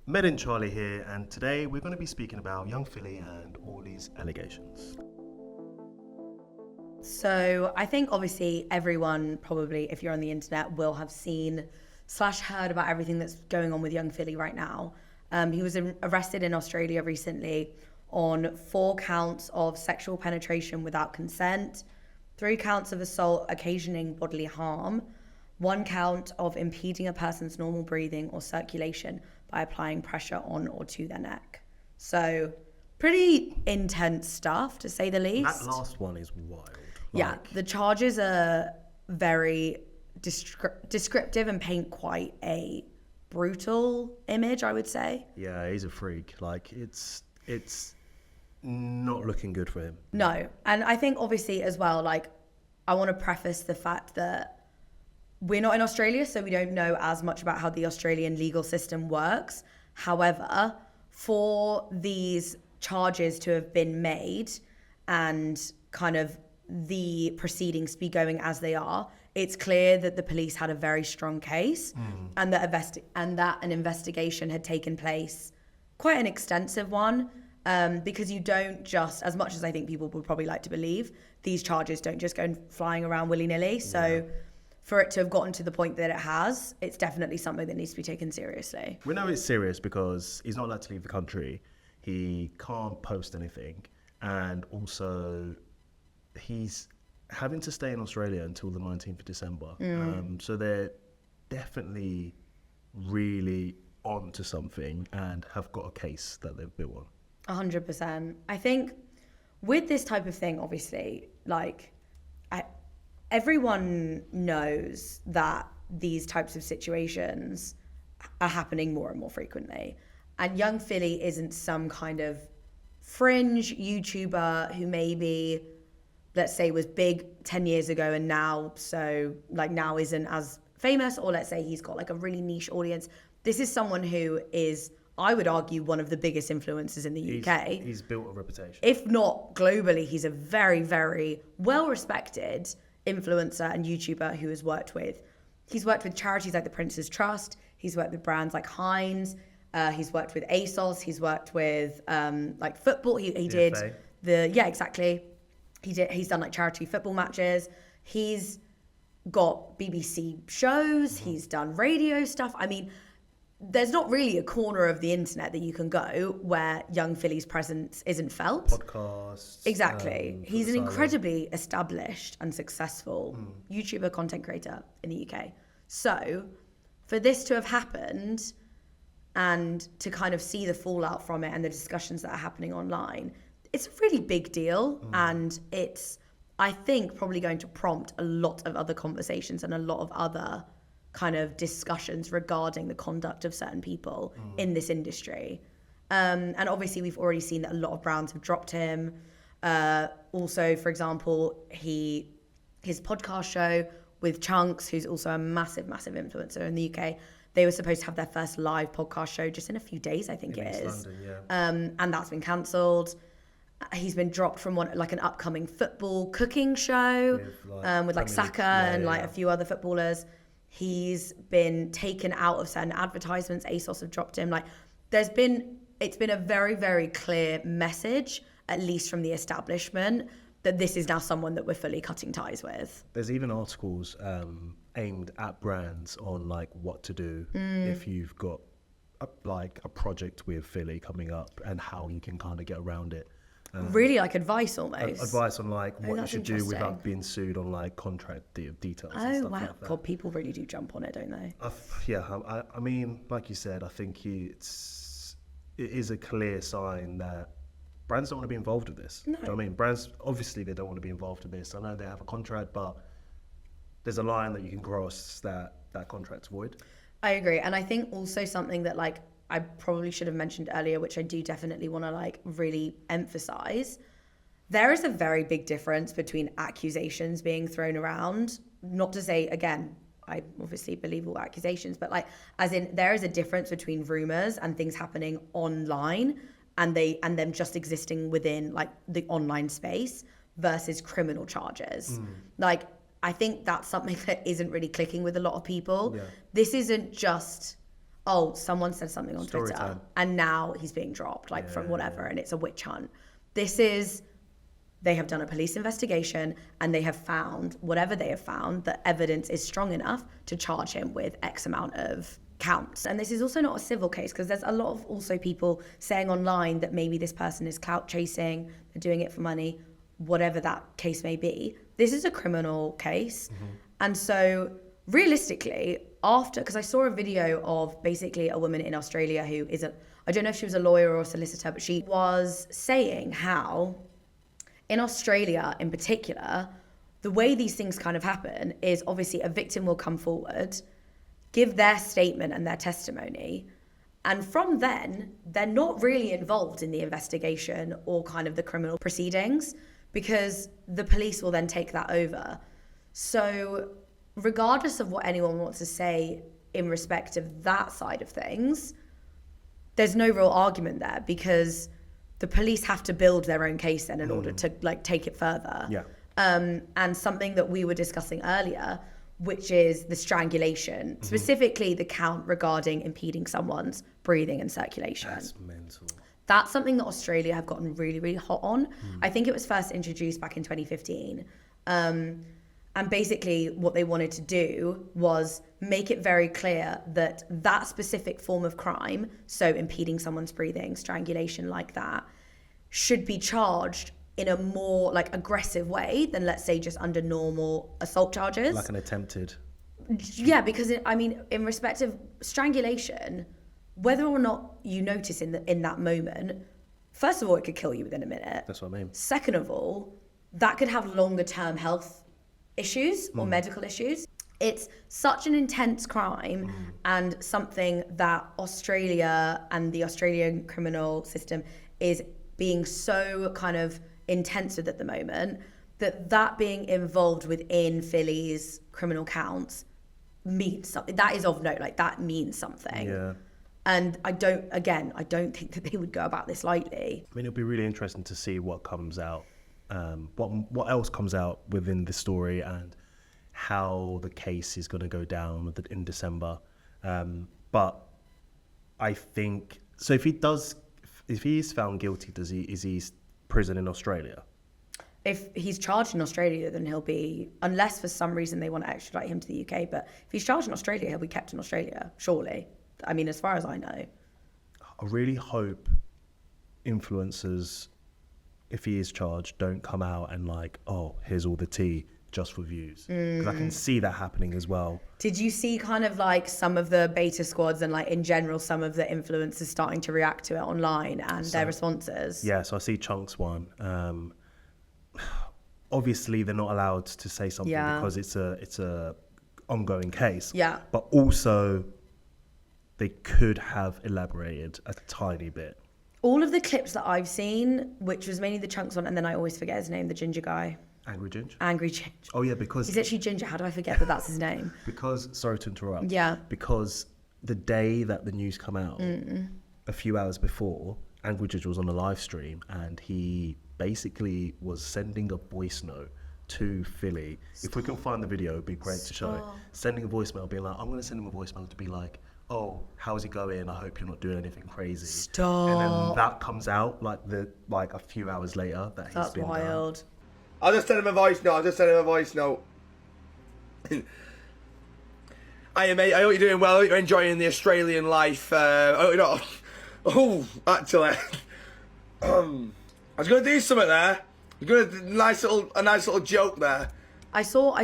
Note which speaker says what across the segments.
Speaker 1: Med and Charlie here, and today we're going to be speaking about young Philly and all these allegations.
Speaker 2: So I think obviously everyone probably, if you're on the internet, will have seen / heard about everything that's going on with young Philly right now. He was arrested in Australia recently on 4 counts of sexual penetration without consent, 3 counts of assault occasioning bodily harm, 1 count of impeding a person's normal breathing or circulation by applying pressure on or to their neck. So pretty intense stuff, to say the least.
Speaker 1: That last one is wild.
Speaker 2: Yeah, the charges are very descriptive and paint quite a brutal image, I would say.
Speaker 1: Yeah, he's a freak. Like, it's not looking good for him.
Speaker 2: No, and I think obviously as well, like, I want to preface the fact that we're not in Australia, so we don't know as much about how the Australian legal system works. However, for these charges to have been made and kind of the proceedings be going as they are, it's clear that the police had a very strong case and that an investigation had taken place, quite an extensive one, because you don't just, as much as I think people would probably like to believe, these charges don't just go flying around willy-nilly. So for it to have gotten to the point that it has, it's definitely something that needs to be taken seriously.
Speaker 1: We know it's serious because he's not allowed to leave the country. He can't post anything. And also, he's having to stay in Australia until the 19th of December. So they're definitely really on to something and have got a case that they've built on.
Speaker 2: 100%. I think with this type of thing, obviously, like, everyone knows that these types of situations are happening more and more frequently. And young Philly isn't some kind of fringe YouTuber who maybe, let's say, was big 10 years ago and now isn't as famous, or let's say he's got like a really niche audience. This is someone who is, I would argue, one of the biggest influencers in the UK.
Speaker 1: He's built a reputation.
Speaker 2: If not globally, he's a very, very well-respected influencer and YouTuber who has worked with charities like the Prince's Trust. He's worked with brands like Heinz. He's worked with ASOS. He's worked with like football. He did exactly. He's done like charity football matches. He's got BBC shows. He's done radio stuff. I mean, there's not really a corner of the internet that you can go where young Philly's presence isn't felt.
Speaker 1: Podcasts.
Speaker 2: Exactly. He's an incredibly established and successful YouTuber content creator in the UK. So for this to have happened and to kind of see the fallout from it and the discussions that are happening online, it's a really big deal. And it's, I think, probably going to prompt a lot of other conversations and a lot of other kind of discussions regarding the conduct of certain people in this industry. And obviously we've already seen that a lot of brands have dropped him. Also, for example, his podcast show with Chuns, who's also a massive, massive influencer in the UK, they were supposed to have their first live podcast show just in a few days, I think it is.
Speaker 1: London,
Speaker 2: and that's been cancelled. He's been dropped from an upcoming football cooking show with like Saka and a few other footballers. He's been taken out of certain advertisements. ASOS have dropped him. Like, it's been a very, very clear message, at least from the establishment, that this is now someone that we're fully cutting ties with.
Speaker 1: There's even articles aimed at brands on like what to do if you've got a project with Philly coming up and how you can kind of get around it.
Speaker 2: Really, like advice almost.
Speaker 1: Advice on like what you
Speaker 2: that's
Speaker 1: should do
Speaker 2: interesting.
Speaker 1: without being sued on like contract details. and
Speaker 2: Oh
Speaker 1: stuff
Speaker 2: wow,
Speaker 1: like that.
Speaker 2: God, people really do jump on it, don't they?
Speaker 1: I mean, like you said, I think it is a clear sign that brands don't want to be involved with this.
Speaker 2: No.
Speaker 1: I mean, brands, obviously they don't want to be involved in this. I know they have a contract, but there's a line that you can cross that contract's void.
Speaker 2: I agree. And I think also something that like I probably should have mentioned earlier, which I do definitely want to like really emphasize. There is a very big difference between accusations being thrown around. Not to say, again, I obviously believe all accusations, but like, as in, there is a difference between rumors and things happening online and them just existing within like the online space versus criminal charges. Like, I think that's something that isn't really clicking with a lot of people.
Speaker 1: Yeah.
Speaker 2: This isn't just, oh, someone said something on
Speaker 1: Story
Speaker 2: Twitter
Speaker 1: time.
Speaker 2: and now he's being dropped, like from whatever, and it's a witch hunt. They have done a police investigation and they have found, whatever they have found, that evidence is strong enough to charge him with X amount of counts. And this is also not a civil case, because there's a lot of also people saying online that maybe this person is clout chasing, they're doing it for money, whatever that case may be. This is a criminal case. And so realistically, because I saw a video of basically a woman in Australia who I don't know if she was a lawyer or a solicitor, but she was saying how in Australia in particular, the way these things kind of happen is obviously a victim will come forward, give their statement and their testimony, and from then, they're not really involved in the investigation or kind of the criminal proceedings, because the police will then take that over. So regardless of what anyone wants to say in respect of that side of things, there's no real argument there, because the police have to build their own case then in order to like take it further.
Speaker 1: Yeah.
Speaker 2: And something that we were discussing earlier, which is the strangulation, specifically the count regarding impeding someone's breathing and circulation.
Speaker 1: That's mental.
Speaker 2: That's something that Australia have gotten really, really hot on. I think it was first introduced back in 2015. And basically what they wanted to do was make it very clear that that specific form of crime, so impeding someone's breathing, strangulation like that, should be charged in a more like aggressive way than, let's say, just under normal assault charges.
Speaker 1: Like an attempted.
Speaker 2: Yeah, because in respect of strangulation, whether or not you notice in that moment, first of all, it could kill you within a minute.
Speaker 1: That's what I mean.
Speaker 2: Second of all, that could have longer term health issues or medical issues. It's such an intense crime and something that Australia and the Australian criminal system is being so kind of intense with at the moment, that being involved within Philly's criminal counts means something. That is of note, like that means something.
Speaker 1: Yeah.
Speaker 2: And I don't think that they would go about this lightly.
Speaker 1: I mean, it'll be really interesting to see what comes out, what else comes out within the story, and how the case is going to go down in December. But I think so. If he is found guilty, is he prison in Australia?
Speaker 2: If he's charged in Australia, then he'll be, unless for some reason they want to extradite him to the UK. But if he's charged in Australia, he'll be kept in Australia, surely. I mean, as far as I know.
Speaker 1: I really hope influencers, if he is charged, don't come out and like, oh, here's all the tea just for views. Because I can see that happening as well.
Speaker 2: Did you see kind of like some of the beta squads and like in general some of the influencers starting to react to it online and their responses?
Speaker 1: Yeah, so I see Chuns one. Obviously, they're not allowed to say something because it's a ongoing case.
Speaker 2: Yeah.
Speaker 1: But also, they could have elaborated a tiny bit.
Speaker 2: All of the clips that I've seen, which was mainly the Chunks one, and then I always forget his name, the ginger guy.
Speaker 1: Angry Ginger?
Speaker 2: Angry Ginger.
Speaker 1: Oh, yeah, because...
Speaker 2: He's literally ginger. How do I forget that that's his name?
Speaker 1: Because, sorry to interrupt.
Speaker 2: Yeah.
Speaker 1: Because the day that the news come out, a few hours before, Angry Ginger was on a live stream and he basically was sending a voice note to Philly. Stop. If we can find the video, it'd be great to show it. Sending a voicemail, being like, I'm going to send him a voicemail to be like, oh, how's it going? I hope you're not doing anything crazy.
Speaker 2: Stop.
Speaker 1: And then that comes out like a few hours later that he's been
Speaker 2: wild.
Speaker 1: done.
Speaker 3: I'll just send him a voice note. Hiya, mate. I hope you're doing well. I hope you're enjoying the Australian life. I hope you're not... Oh, actually... I was going to do something there. I was going to do a nice little joke there.
Speaker 2: I saw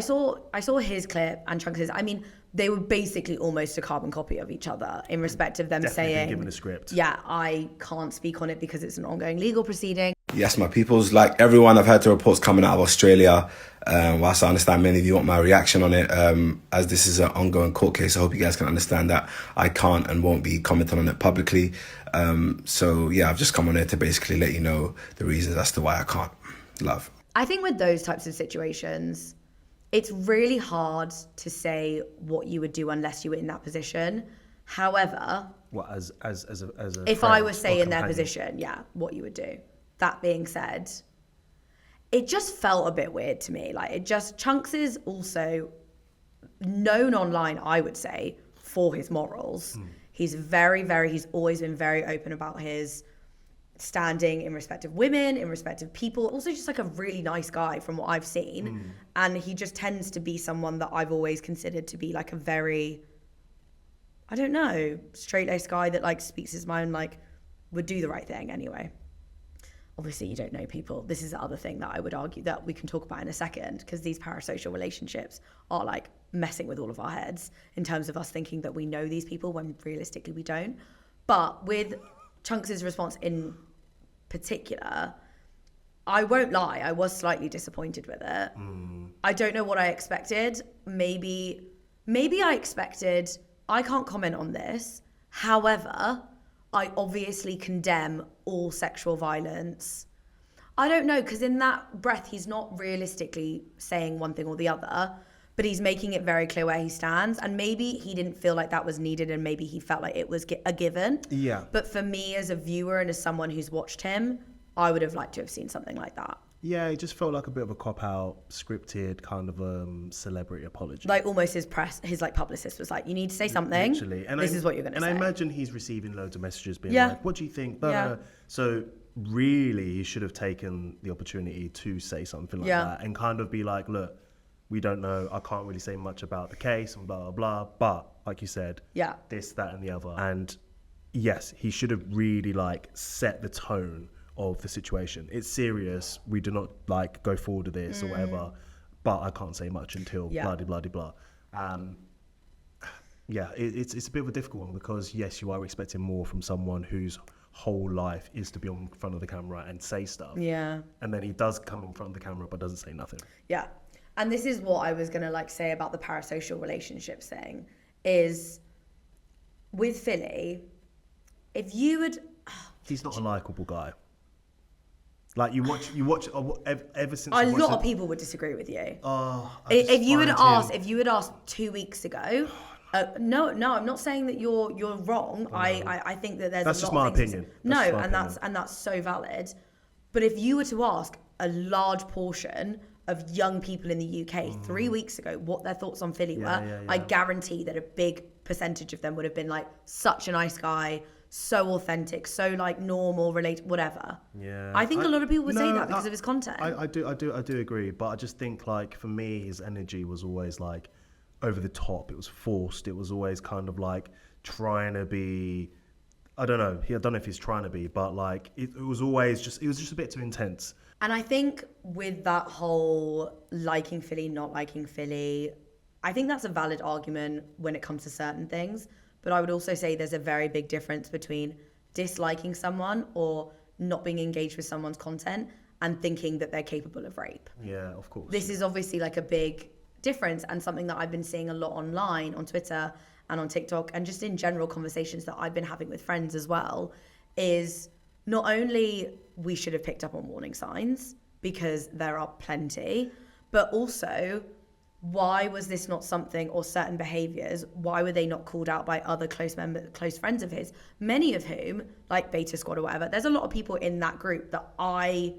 Speaker 2: his clip and Chunks'. I mean, they were basically almost a carbon copy of each other in respect of them
Speaker 1: Definitely
Speaker 2: saying,
Speaker 1: been given a script.
Speaker 2: Yeah, I can't speak on it because it's an ongoing legal proceeding.
Speaker 3: Yes, my peoples, like everyone, I've heard the reports coming out of Australia. Whilst I understand many of you want my reaction on it, as this is an ongoing court case, I hope you guys can understand that I can't and won't be commenting on it publicly. So yeah, I've just come on here to basically let you know the reasons as to why I can't. Love.
Speaker 2: I think with those types of situations, it's really hard to say what you would do unless you were in that position. However,
Speaker 1: What as a
Speaker 2: if I was say in their position, yeah, what you would do. That being said, it just felt a bit weird to me. Like Chunks is also known online, I would say, for his morals. He's he's always been very open about his standing in respect of women, in respect of people. Also just like a really nice guy from what I've seen. And he just tends to be someone that I've always considered to be like a very, I don't know, straight-laced guy that like speaks his mind, like would do the right thing anyway. Obviously you don't know people. This is the other thing that I would argue that we can talk about in a second, because these parasocial relationships are like messing with all of our heads in terms of us thinking that we know these people when realistically we don't. But with Chunks' response in particular, I won't lie, I was slightly disappointed with it. I don't know what I expected. Maybe I expected, I can't comment on this. However, I obviously condemn all sexual violence. I don't know, because in that breath, he's not realistically saying one thing or the other, but he's making it very clear where he stands. And maybe he didn't feel like that was needed, and maybe he felt like it was a given.
Speaker 1: Yeah.
Speaker 2: But for me as a viewer and as someone who's watched him, I would have liked to have seen something like that.
Speaker 1: Yeah, it just felt like a bit of a cop-out, scripted kind of celebrity apology.
Speaker 2: Like almost his like publicist was like, you need to say something. Literally. And this is what you're going to say.
Speaker 1: And I imagine he's receiving loads of messages being like, what do you think?
Speaker 2: Yeah.
Speaker 1: So really, you should have taken the opportunity to say something like that and kind of be like, look, we don't know. I can't really say much about the case and blah, blah, blah. But like you said, this, that and the other. And yes, he should have really like set the tone of the situation. It's serious. We do not like go forward with this or whatever, but I can't say much until blah, blah, blah, blah. It's a bit of a difficult one, because yes, you are expecting more from someone whose whole life is to be on front of the camera and say stuff. Yeah. And then he does come in front of the camera but doesn't say nothing. Yeah.
Speaker 2: And this is what I was going to like say about the parasocial relationships thing, is with Philly, if you would...
Speaker 1: He's not a likable guy. Like you watch ever since
Speaker 2: a lot of people would disagree with you.
Speaker 1: If
Speaker 2: you had asked 2 weeks ago, no, I'm not saying that you're wrong. I think that there's
Speaker 1: that's
Speaker 2: a lot
Speaker 1: just my
Speaker 2: of things
Speaker 1: opinion.
Speaker 2: And that's so valid. But if you were to ask a large portion of young people in the UK 3 weeks ago what their thoughts on Philly were, I guarantee that a big percentage of them would have been like, such a nice guy, so authentic, so like normal, relate, whatever. Yeah, I think a lot of people would say that because of his content.
Speaker 1: I do agree, but I just think like for me, his energy was always like over the top. It was forced. It was always kind of like trying to be. I don't know. I don't know if he's trying to be, but like it was always just. It was just a bit too intense.
Speaker 2: And I think with that whole liking Philly, not liking Philly, I think that's a valid argument when it comes to certain things. But I would also say there's a very big difference between disliking someone or not being engaged with someone's content and thinking that they're capable of rape.
Speaker 1: Yeah, of course.
Speaker 2: This is obviously like a big difference, and something that I've been seeing a lot online, on Twitter and on TikTok, and just in general conversations that I've been having with friends as well, is not only we should have picked up on warning signs, because there are plenty, but also... why was this not something, or certain behaviours, why were they not called out by other close friends of his, many of whom, like Beta Squad or whatever, there's a lot of people in that group that I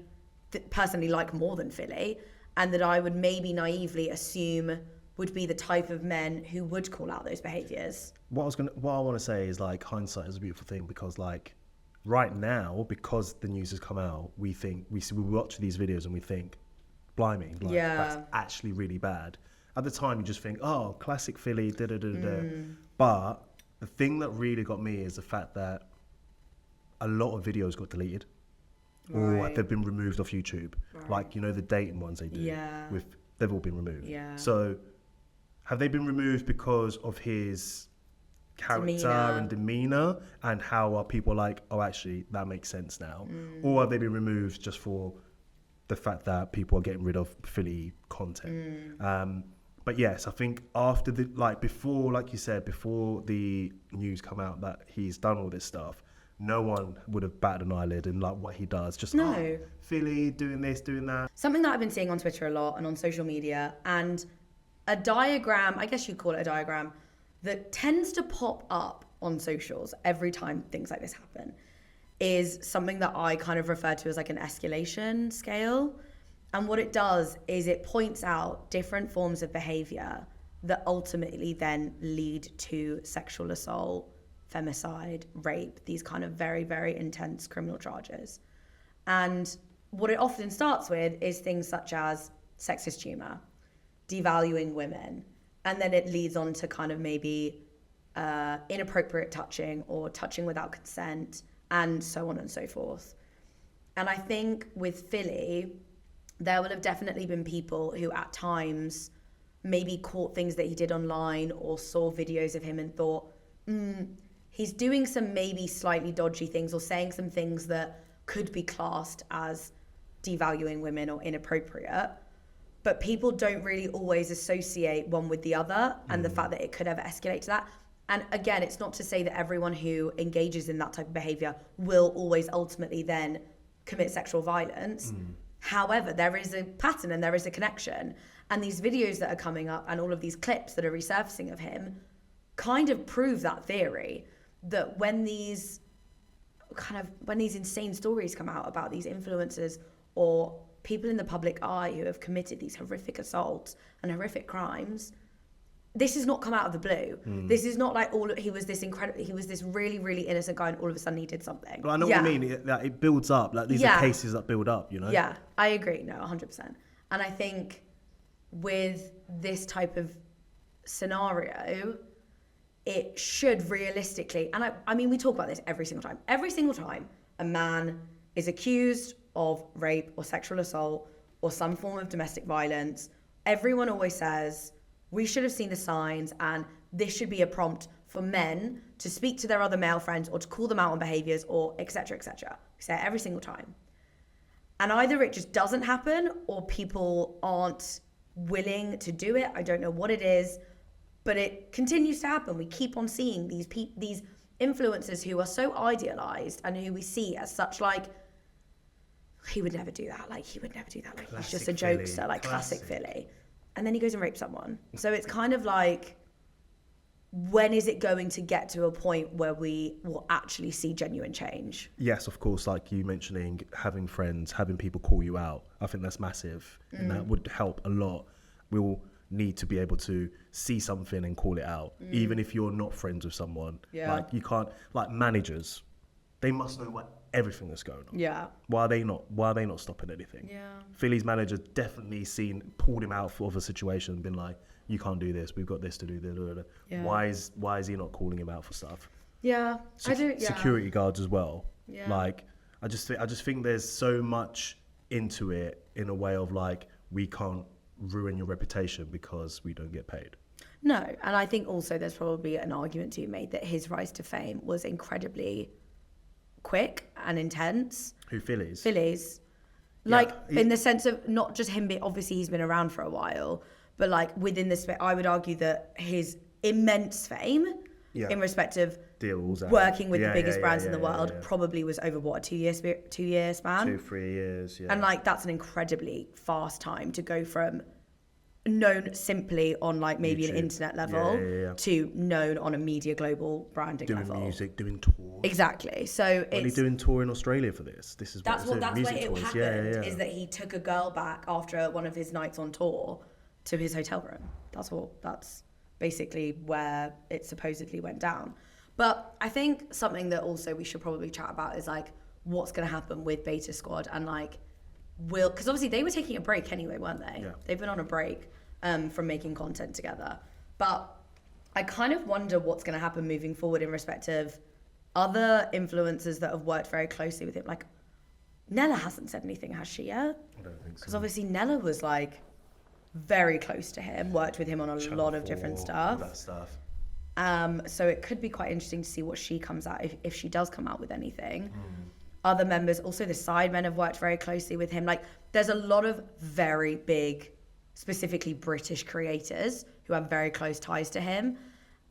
Speaker 2: personally like more than Philly, and that I would maybe naively assume would be the type of men who would call out those behaviours.
Speaker 1: What I want to say is like hindsight is a beautiful thing, because like right now, because the news has come out, we watch these videos and we think, blimey, like that's actually really bad. At the time, you just think, oh, classic Philly, But the thing that really got me is the fact that a lot of videos got deleted, or they've been removed off YouTube. Like, you know, the dating ones they do. Yeah. They've all been removed. Yeah. So, have they been removed because of his character and demeanor, and how are people like, oh, actually, that makes sense now? Or have they been removed just for the fact that people are getting rid of Philly content? But yes, I think after before the news come out that he's done all this stuff, no one would have batted an eyelid in like what he does. Just Philly doing this, doing that.
Speaker 2: Something that I've been seeing on Twitter a lot and on social media, and a diagram, I guess you'd call it a diagram, that tends to pop up on socials every time things like this happen, is something that I kind of refer to as like an escalation scale. And what it does is it points out different forms of behaviour that ultimately then lead to sexual assault, femicide, rape, these kind of very, very intense criminal charges. And what it often starts with is things such as sexist humour, devaluing women, and then it leads on to kind of maybe inappropriate touching or touching without consent, and so on and so forth. And I think with Philly, there will have definitely been people who at times maybe caught things that he did online or saw videos of him and thought, he's doing some maybe slightly dodgy things or saying some things that could be classed as devaluing women or inappropriate. But people don't really always associate one with the other and the fact that it could ever escalate to that. And again, it's not to say that everyone who engages in that type of behaviour will always ultimately then commit sexual violence. However, there is a pattern and there is a connection. And these videos that are coming up and all of these clips that are resurfacing of him kind of prove that theory, that when these insane stories come out about these influencers or people in the public eye who have committed these horrific assaults and horrific crimes, this has not come out of the blue. This is not like he was this really, really innocent guy and all of a sudden he did something.
Speaker 1: Well, I know what you mean. It builds up. Like, these are cases that build up, you know?
Speaker 2: Yeah, I agree. No, 100%. And I think with this type of scenario, it should realistically, and I mean, we talk about this every single time. Every single time a man is accused of rape or sexual assault or some form of domestic violence, everyone always says, we should have seen the signs and this should be a prompt for men to speak to their other male friends or to call them out on behaviours or et cetera, et cetera. We say it every single time. And either it just doesn't happen or people aren't willing to do it. I don't know what it is, but it continues to happen. We keep on seeing these influencers who are so idealised and who we see as such like, he would never do that. Like, he would never do that. Like, he's just a jokester, like classic Philly. And then he goes and rapes someone. So it's kind of like, when is it going to get to a point where we will actually see genuine change?
Speaker 1: Yes, of course, like you mentioning, having friends, having people call you out. I think that's massive and that would help a lot. We will need to be able to see something and call it out, even if you're not friends with someone.
Speaker 2: Yeah.
Speaker 1: Like, you can't, like managers, they must know everything that's going on.
Speaker 2: Yeah.
Speaker 1: Why are they not stopping anything?
Speaker 2: Yeah.
Speaker 1: Philly's manager definitely pulled him out of a situation and been like, you can't do this, we've got this to do.
Speaker 2: Yeah.
Speaker 1: Why is he not calling him out for stuff?
Speaker 2: Yeah.
Speaker 1: Security guards as well.
Speaker 2: Yeah.
Speaker 1: Like, I just think there's so much into it in a way of like, we can't ruin your reputation because we don't get paid.
Speaker 2: No, and I think also there's probably an argument to be made that his rise to fame was incredibly quick and intense.
Speaker 1: Who, Phillies?
Speaker 2: Phillies. Like, in the sense of not just him being, obviously he's been around for a while, but like within the space, I would argue that his immense fame in respect of
Speaker 1: deals,
Speaker 2: working with the biggest brands in the world probably was over what, a 2 year span?
Speaker 1: 2-3 years, yeah.
Speaker 2: And like, that's an incredibly fast time to go from known simply on like maybe an internet level to known on a media global branding level.
Speaker 1: Doing music, doing tours.
Speaker 2: Exactly. So
Speaker 1: it's... doing tour in Australia for this.
Speaker 2: That's where it happened, is that he took a girl back after one of his nights on tour to his hotel room. That's basically where it supposedly went down. But I think something that also we should probably chat about is like, what's going to happen with Beta Squad and like, because obviously they were taking a break anyway, weren't they?
Speaker 1: Yeah.
Speaker 2: They've been on a break from making content together. But I kind of wonder what's going to happen moving forward in respect of other influencers that have worked very closely with him. Like, Nella hasn't said anything, has she yet?
Speaker 1: I don't think so.
Speaker 2: Because obviously Nella was like very close to him, worked with him on a lot of different stuff.
Speaker 1: All that stuff.
Speaker 2: So it could be quite interesting to see what she comes out, if she does come out with anything. Other members, also the Sidemen have worked very closely with him. Like, there's a lot of very big, specifically British creators who have very close ties to him.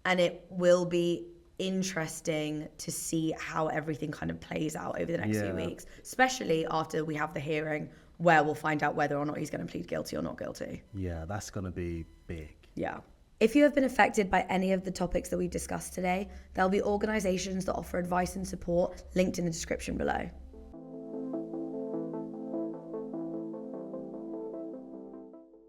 Speaker 2: And it will be interesting to see how everything kind of plays out over the next few weeks, especially after we have the hearing where we'll find out whether or not he's going to plead guilty or not guilty.
Speaker 1: Yeah, that's going to be big.
Speaker 2: Yeah. If you have been affected by any of the topics that we discussed today, there'll be organisations that offer advice and support linked in the description below.